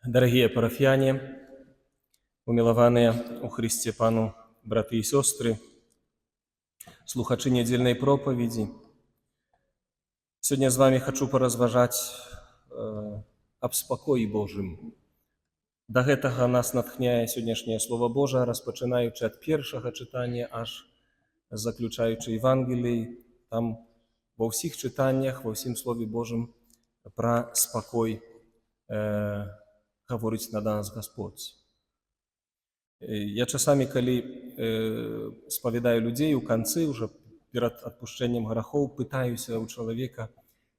Дорогие парафіяне, умілаваныя у Христе Пану браты і сёстры, слухачы нядзельнай пропаведзі. Сёння з вами хочу паразважаць аб спакоі Божым. Да гэтага нас натхняе сённяшняе Слова Божае, распачынаючы ад першага чытання, аж заключаючы Евангелій. Там ва ўсіх чытаннях, ва ўсім Слове Божым пра спакой гаворыць на нас Господь. Я часамі, калі спавядаю людзей у канцы, уже перад адпушчэннем грахоў, пытаюся ў чалавека: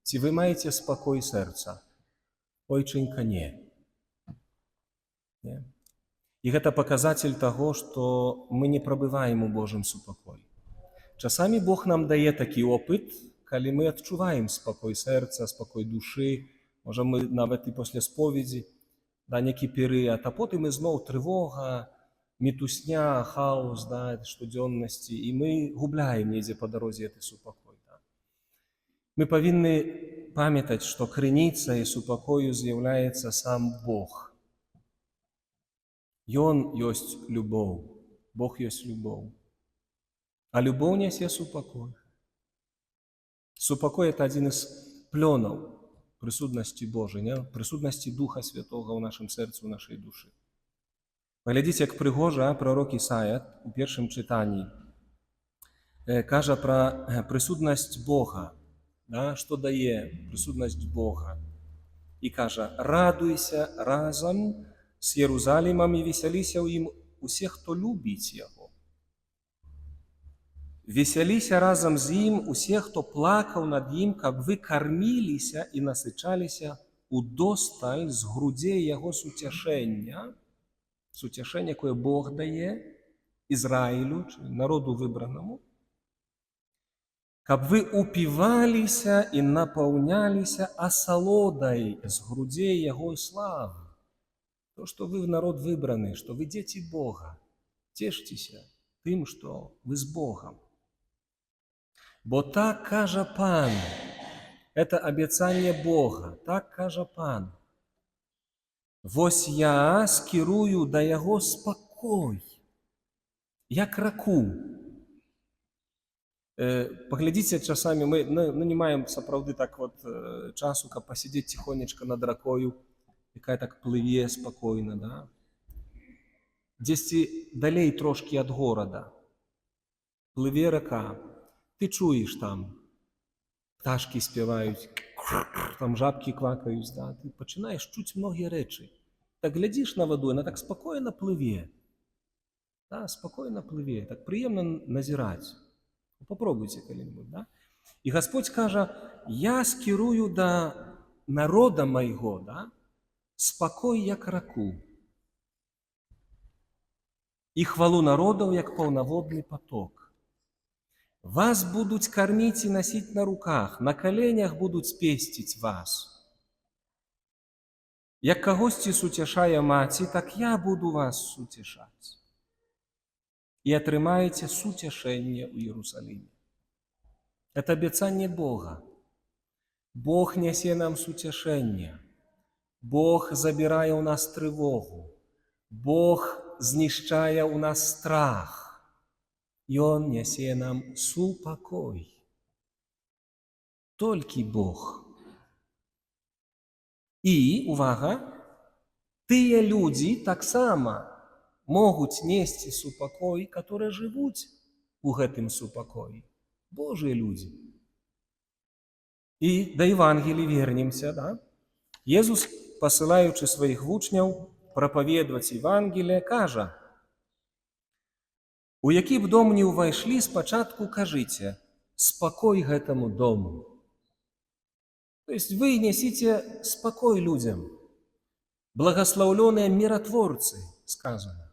ці вы маеце спакой сэрца? Ойчынька, не. І гэта паказатель таго, што мы не прабываем у Божым супакоі. Часамі Бог нам дае такі опыт, калі мы адчуваем спакой сэрца, спакой душы, можа мы нават і пасля споведзі, некі перыяд, а потым ізноў трывога, мітусня, хаос, штодзённасці, і мы губляем недзе па дарозе гэты супакой. Мы павінны памятаць, што крыніцай супакою з'яўляецца сам Бог. Ён ёсць любоў, Бог ёсць любоў. А любоў нясе супакой. Супакой — это адзін з плёнаў прысутнасці Божай, прысутнасці Духа Святога ў нашым сэрцы, ў нашай душы. Паглядзіце, як прыгожа прарок Ісая у першым чытанні кажа пра прысутнасць Бога, што дае прысутнасць Бога. І кажа: радуйся разам з Єрусалімам і весяліся ў ім усе, хто любіць яго. Весяліся разам з ім усе, хто плакаў над ім, каб вы карміліся і насычаліся удосталь з грудзей яго суцяшэння, суцяшэнне, якое Бог дае Ізраілю, народу выбранаму, каб вы упіваліся і напаўняліся асалодай з грудзей яго славы. То, што вы народ выбраны, што вы дзеці Бога, цешцеся тым, што вы з Богам. Бо так кажа Пан, это абяцанне Бога, так кажа Пан: вось я скірую да яго спакой, як раку. Паглядзіце, часамі мы не маем сапраўды так часу, каб пасядзець ціхонечка над ракою, якая так плыве спакойна, дзесьці далей трошкі ад горада. Плыве рака, ты чуеш, там пташкі спяваюць, там жабкі квакаюць, ты пачынаеш чуць многія рэчы. Так глядзіш на ваду, яна так спакойна плыве. Спакойна плыве, так прыемна назіраць. Попробуйте калі-небудзь. І Господь кажа: я скірую да народа майго спакой, як раку, і хвалу народаў, як паўнаводны поток. Вас будуць карміць і насіць на руках, на каленях будуць песціць вас. Як кагосьці суцяшае маці, так я буду вас суцяшаць. І атрымаеце суцяшэнне ў Єрусаліме. Это абяцанне Бога. Бог нясе нам суцяшэнне. Бог забірае ў нас трывогу. Бог знішчае ў нас страх. Ён нясе нам супакой. Толькі Бог. І, увага, тыя людзі таксама могуць несці супакой, которые жывуць у гэтым супакоі. Божыя людзі. І да Евангелій вернемся. Езус, пасылаючы сваіх вучняў прапаведваць Евангелие, кажа: у які б дом не ўвайшлі, спачатку кажыце: спакой гэтаму дому. То есть вы несіце спакой людзям. Благаслаўлёныя міратворцы, сказано.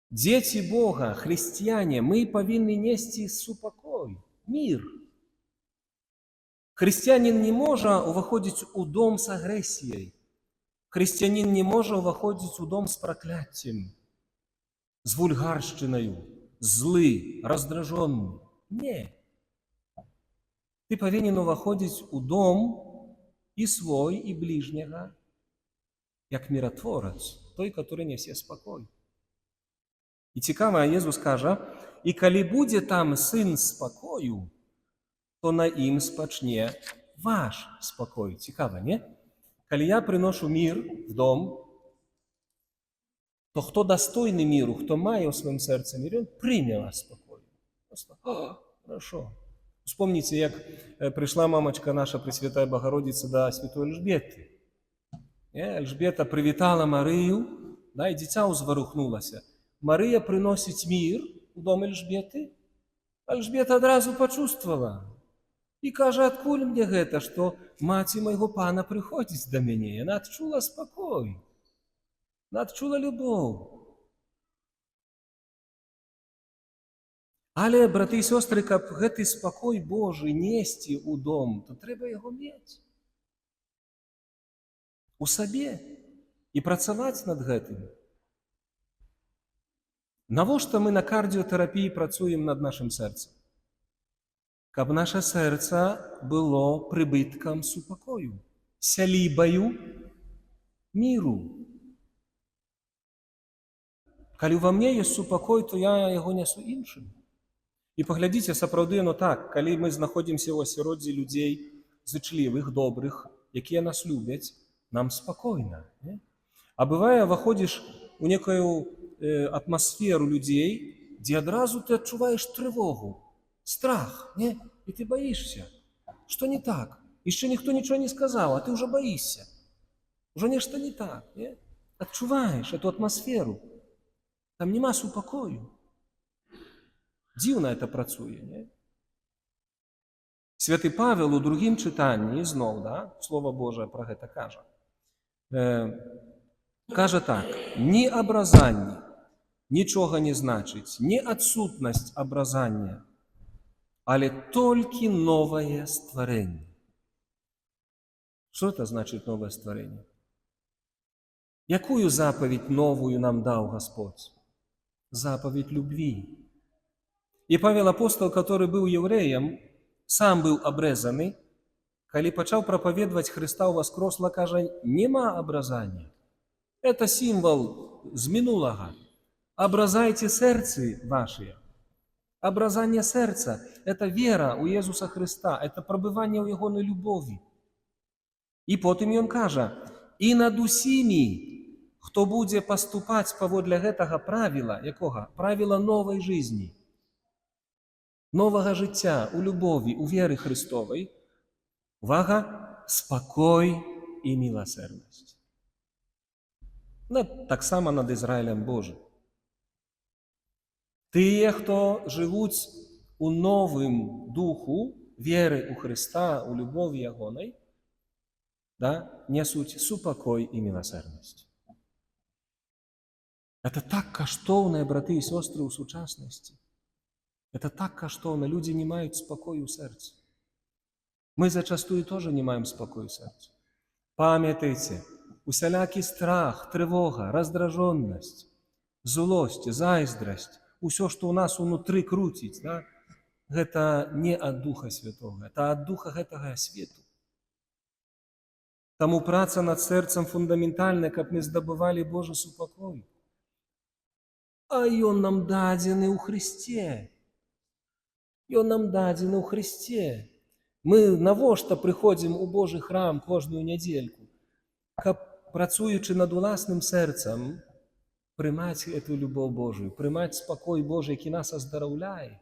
Дзеці Бога, хрысціяне, мы павінны несці супакой, мір. Хрысціянін не можа ўваходзіць у дом з агрэсіяй. Хрысціянін не можа ўваходзіць у дом з пракляццем, з вульгаршчынаю, злы, раздражонны. Не. Ты павінен уваходзіць у дом і свой, і бліжняга як міратворац, той, который нясе спакой. І цікава, Єсус каже, і калі будзе там сын спакою, то на ім спачне ваш спакой. Цікава, не? Калі я приношу мир в дом, то хто достойний миру, хто має у своєму серці мир, він прийме вас спокою. Просто, хорошо. Вспомните, як прийшла мамочка наша Пресвятая Богородиця до святої Ельжбети. Ельжбета привітала Марію, да, і дитя узворухнулося. Марія приносить мир у дом Ельжбети. Ельжбета одразу почувствовала. І каже, адкуль мне гэта, што маці майго пана прыходзіць да мяне. Яна адчула спакой. Яна адчула любоў. Але, браты і сёстры, каб гэты спакой Божы несці ў дом, то трэба яго мець у сабе і працаваць над гэтым. Навошта мы на кардіотэрапіі працуем над нашым сэрцам? Каб наша сэрца было прыбыткам супакою, сялібаю міру. Калі ва мне ёсць супакой, то я яго нясу іншым. І паглядзіце, сапраўды оно так, калі мы знаходзімся ў асяроддзі людзей зычлівых, добрых, якія нас любяць, нам спакойна. Не? А бывае, выходзіш у некую атмасферу людзей, дзе адразу ты адчуваеш трывогу, страх, не? І ты боишься. Что не так? Еще никто ничего не сказал, а ты уже боишься. Уже нечто не так. Не? Отчуваешь эту атмосферу. Там нема супокою. Дивно это працуе. Не? Святый Павел у другім читанні, знов, да, Слово Божие про гэта кажа. Кажа так, ні абразанне нічога не значыць, ні адсутнасць абразання, але толькі новое стварэнне. Что это значит новое стварэнне? Якую заповедь новую нам дал Господь? Заповедь любви. И Павел апостол, который был евреем, сам был обрезаны, калі пачаў прапаведваць Христа ўваскросла, кажа, нема абразання. Это символ з мінулага. Абразайте сэрцы ваши. Образание сердца – это вера у Иисуса Христа, это пробывание у Его любови. И потом он каже, и над усими, кто будет поступать поводле этого правила, якого? Правила новой жизни, нового життя у любови, у веры Христовой, увага, спокой и милосердность. Так само над Израилем Божим. Тыя, хто жывуць у новым духу веры у Христа, у любові ягонай, да, несуць супакой і милосерднасць. Это так каштоўна, браты і сёстры, у сучаснасці. Это так каштоўна. Люди не маюць спакою ў сэрцы. Мы зачастую тоже не маем спакою ў сэрцы. Памятайце, усялякі страх, трывога, раздражоннасць, злосць, зайздрасць, усё, што ў нас унутры круціць, да? Гэта не ад Духа Святога, это ад духа гэтага свету. Таму праца над сэрцам фундаментальная, каб мы здабывалі Божы супакой. А ён нам дадзены ў Христе. Ён нам дадзены ў Христе. Мы навошта прыходзім у Божы храм кожную нядзельку? Каб, працуючы над уласным сэрцам, прымаць эту любоў Божию, прымаць спакой Божий, які нас аздараўляе.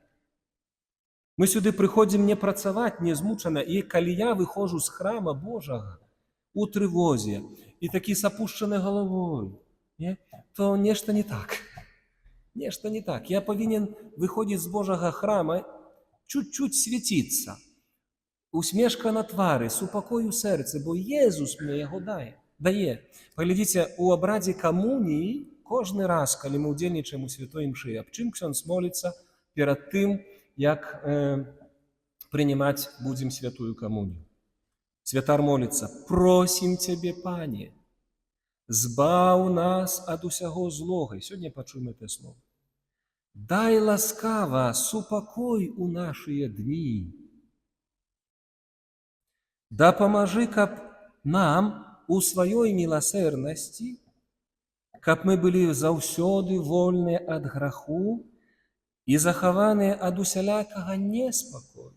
Мы сюды прыходзім не працаваць, не змучана, і калі я выходжу з храма Божага у трывозе і такі с апушчанай галавой, то нешта не так. Нешта не так. Я павінен выходзіць з Божага храма, чуть-чуть свяціцца. Усмешка на твары, супакой у сэрцы, бо Езус мне яго дае. Паглядзіце, у абрадзе камуніі кожны раз, калі мы ўдзельнічаем у святой імшы, аб чым ксёндз моліцца перад тым, як прынимаць будзем святую камунію. Святар моліцца: «Просім Цябе, Пане, збаў нас ад усяго злога». І сёння пачуем гэта слово. «Дай ласкава супакой у нашыя дні». Дапамажы, каб нам у сваёй міласэрнасці, каб мы былі заўсёды вольныя ад граху і захаваныя ад усялякага неспакою.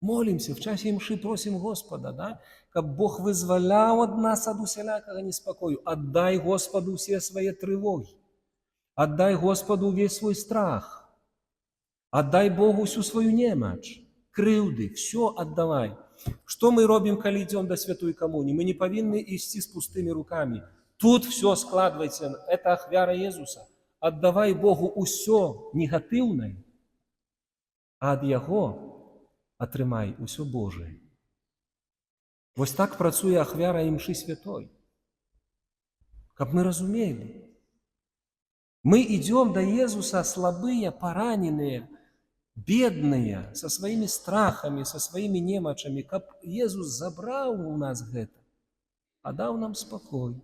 Молимся в часе імшы, просім Господа, да? Каб Бог вызваляў ад нас ад усялякага неспакою. Аддай Господу ўсе свае трывогі. Аддай Господу ўвесь свой страх. Аддай Богу всю сваю немач, крыўды, все аддавай. Што мы робім, калі ідзём да святой камуніі? Мы не павінны ісці з пустымі рукамі. Тут все складвайце, это ахвяра Езуса. Аддавай Богу ўсё негатыўнае, а ад Яго атрымай усё Божие. Вось так працуе ахвяра імшы святой. Каб мы разумелі. Мы идем до Иисуса слабые, пораненные, бедные, со своими страхами, со своими немочами. Каб Иисус забрал у нас это, а дал нам спокой.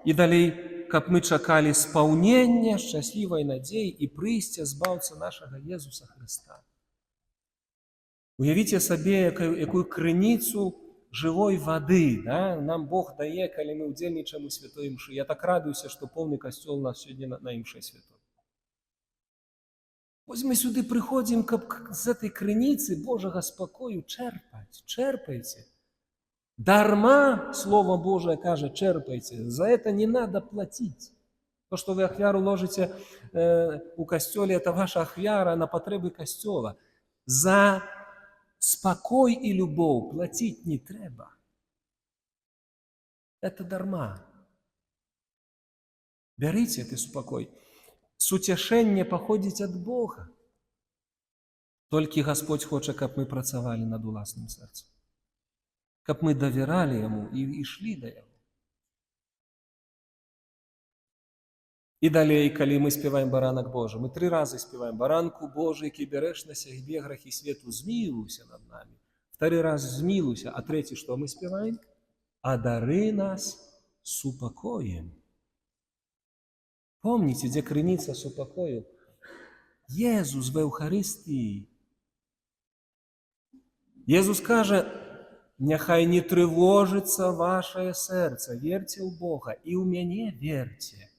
И далей, каб мы чакали спаўнення счастливой надеи и прыйсця збаўцы нашего Иисуса Христа. Уявіце сабе, якую крыніцу живой воды, да, нам Бог дае, калі мы удзельнічаем у святой імшы. Я так радуюся, што поўны касцёл у нас сёння на імше святой. Вось мы сюды прыходзім, каб з этой крыніцы Божага спакою чэрпаць. Чэрпайце. Дарма, Слово Божие кажа, чэрпайце. За это не надо платить. То, что вы ахвяру ложите у касцёле, это ваша ахвяра на патрэбы касцёла. За спокой и любовь платить не треба. Это дарма. Берите этот спокой. Суцяшэнне паходзіць ад Бога. Толькі Господь хоча, каб мы працавалі над уласным сэрцам. Каб мы давяралі Яму і ішлі да Яго. І далей, калі мы спяваем «Баранак Божий», мы 3 разы спяваем «Баранку Божий, які бярэш на сябе грахі свету, змілуйся над нами». 2 раз «Змілуйся», а 3 што мы спяваем? «Адары нас супакоем». Помните, дзе крыніца супакою? Езус в Евхарыстыі. Езус кажа, няхай не трывожыцца вашае сэрца, верьце ў Бога, і ў мяне верьце.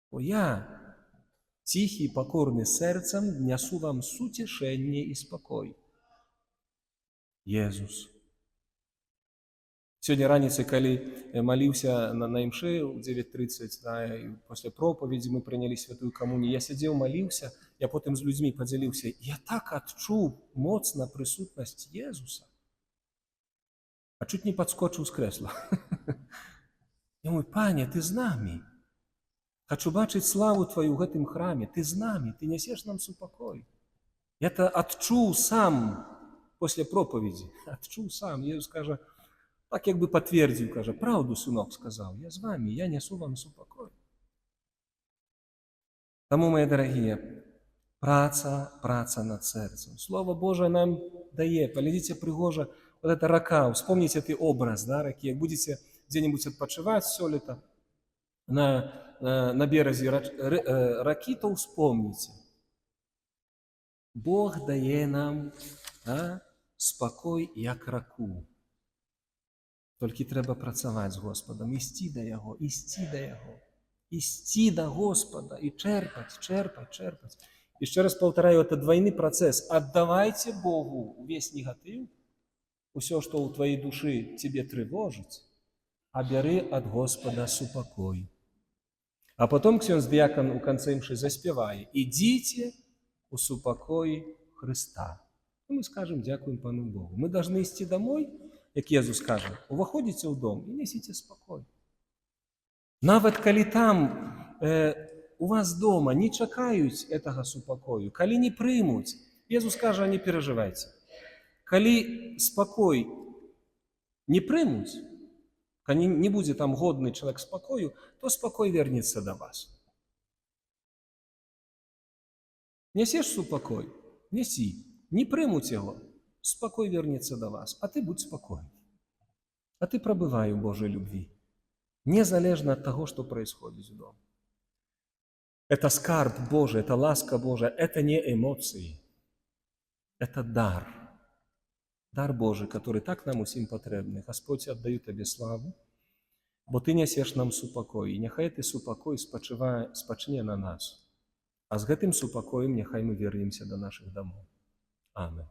Бо я, ціхі і пакорны сэрцам, нясу вам суцешэнне і спакой. Езус. Сёння раніцай, калі маліўся на імшы ў 9:30, да, і пасля пропаведзі мы прынялі святую камунію, я сядзеў, маліўся, я потым з людзьмі падзяліўся. Я так адчуў моцна прысутнасць Езуса. А чуть не падскочыў з крэсла. Я говорю, Пане, ты з намі. Хочу бачыць славу Твою ў гэтым храме. Ты з намі, ты нясеш нам супакой. Я это адчуў сам пасля пропаведзі. Адчуў сам. Езус кажа, так як бы пацвердзіў, кажа, праўду, сынок, сказаў, я з вами, я нясу вам супакой. Таму, мои дарагія, праца над сэрцам. Слово Божие нам дае. Паглядзіце прыгожа, вот эта рака, вспомните ты образ, да, ракі. Як будете где-нибудь адпачываць сёлета на березе ракі, то вспомните. Бог дае нам, да, спакой як раку. Толькі трэба працаваць з Господам, ісці да Яго, ісці да Господа і чэрпаць. Еще раз паўтараю, это двойны працэс. Аддавайце Богу увесь негатыў, усё, што ў твоей душы тебе трывожыць, а бяры ад Господа супакой. А потом ксёндз-дыякан у канцы імшы заспявае: «Ідзіце у супакоі Христа». И мы скажем, дякуем Пану Богу. Мы должны идти домой, як Езус каже, уваходите в дом и несите спокой. Нават калі там у вас дома не чакаюць гэтага супакою, калі не прымуць, Езус каже, не переживайте. Калі спокой не прымуць, калі не будзе там годны человек спокою, то спокой вернется до вас. Несешь супокой? Неси. Не прымуць его, спокой вернется до вас, а ты будь спокоен. А ты пробывай у Божьей любви, незалежно от того, что происходит в доме. Это скарб Божий, это ласка Божия, это не эмоции, это дар. дар Божы, который так нам усім патрэбны. Гасподзь, аддаю Табе славу, бо Ты нясеш нам супакой, і няхай ты супакой спачне на нас. А з гэтым супакоем няхай мы вернемся да нашых дамоў. Амен.